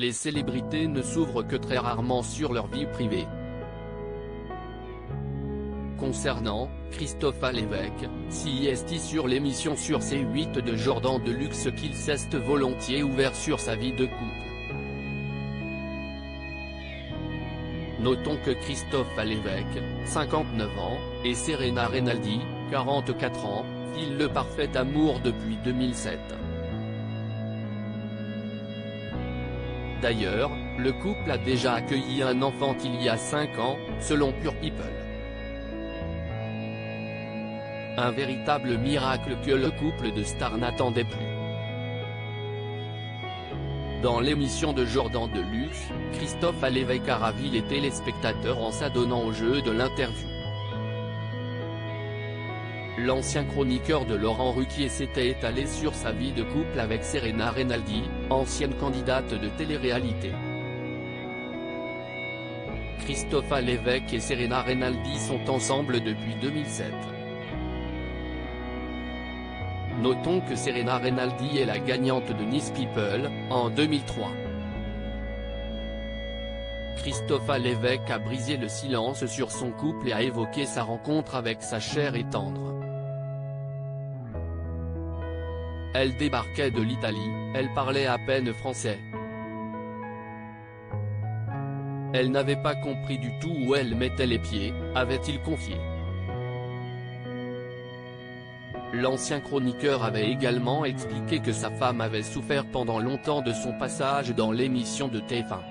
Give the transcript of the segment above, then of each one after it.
les célébrités ne s'ouvrent que très rarement sur leur vie privée. Concernant Christophe Lévesque, CIST sur l'émission sur C8 de Jordan Deluxe qu'il s'est volontiers ouvert sur sa vie de couple. Notons que Christophe Lévesque, 59 ans, et Serena Rinaldi, 44 ans, filent le parfait amour depuis 2007. D'ailleurs, le couple a déjà accueilli un enfant il y a 5 ans, selon Pure People. Un véritable miracle que le couple de stars n'attendait plus. Dans l'émission de Jordan Deluxe, Christophe Lévesque a ravi les téléspectateurs en s'adonnant au jeu de l'interview. L'ancien chroniqueur de Laurent Ruquier s'était étalé sur sa vie de couple avec Serena Rinaldi, ancienne candidate de télé-réalité. Christophe Lévesque et Serena Rinaldi sont ensemble depuis 2007. Notons que Serena Rinaldi est la gagnante de Nice People, en 2003. Christophe Lévesque a brisé le silence sur son couple et a évoqué sa rencontre avec sa chère et tendre. Elle débarquait de l'Italie, elle parlait à peine français. Elle n'avait pas compris du tout où elle mettait les pieds, avait-il confié. L'ancien chroniqueur avait également expliqué que sa femme avait souffert pendant longtemps de son passage dans l'émission de TF1.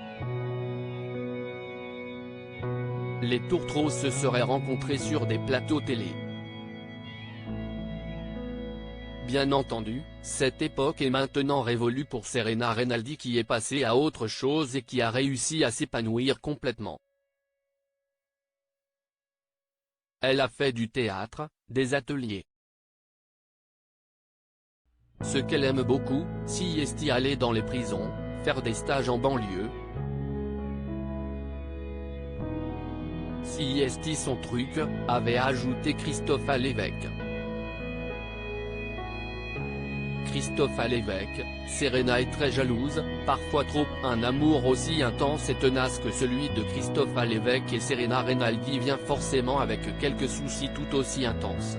Les tourtereaux se seraient rencontrés sur des plateaux télé. Bien entendu, cette époque est maintenant révolue pour Serena Rinaldi qui est passée à autre chose et qui a réussi à s'épanouir complètement. Elle a fait du théâtre, des ateliers. Ce qu'elle aime beaucoup, c'est aller dans les prisons, faire des stages en banlieue. C'est son truc, avait ajouté Christophe Lévesque. Christophe Lévesque, Serena est très jalouse, parfois trop. Un amour aussi intense et tenace que celui de Christophe Lévesque et Serena Rinaldi vient forcément avec quelques soucis tout aussi intenses.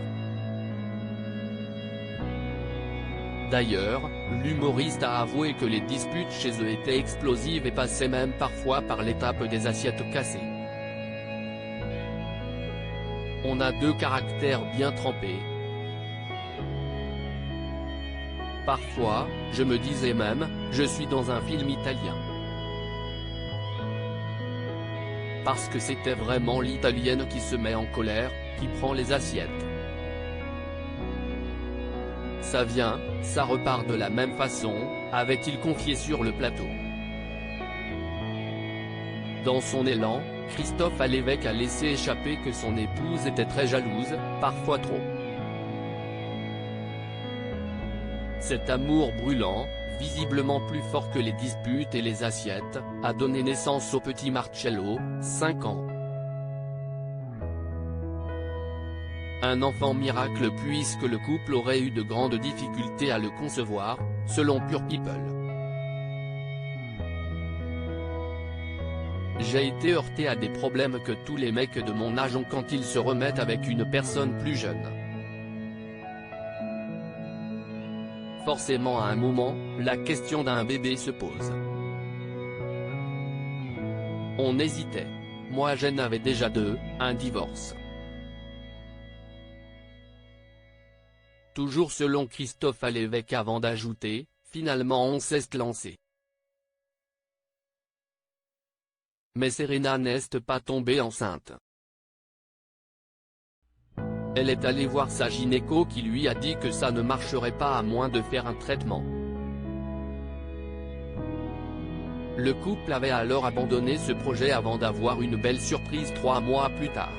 D'ailleurs, l'humoriste a avoué que les disputes chez eux étaient explosives et passaient même parfois par l'étape des assiettes cassées. On a deux caractères bien trempés. Parfois, je me disais même, je suis dans un film italien. Parce que c'était vraiment l'italienne qui se met en colère, qui prend les assiettes. Ça vient, ça repart de la même façon, avait-il confié sur le plateau. Dans son élan, Christophe Lévesque a laissé échapper que son épouse était très jalouse, parfois trop. Cet amour brûlant, visiblement plus fort que les disputes et les assiettes, a donné naissance au petit Marcello, 5 ans. Un enfant miracle puisque le couple aurait eu de grandes difficultés à le concevoir, selon Pure People. J'ai été heurté à des problèmes que tous les mecs de mon âge ont quand ils se remettent avec une personne plus jeune. Forcément à un moment, la question d'un bébé se pose. On hésitait. Moi j'en avais déjà 2, un divorce. Toujours selon Christophe Lévesque avant d'ajouter, finalement on s'est lancé. Mais Serena n'est pas tombée enceinte. Elle est allée voir sa gynéco qui lui a dit que ça ne marcherait pas à moins de faire un traitement. Le couple avait alors abandonné ce projet avant d'avoir une belle surprise 3 mois plus tard.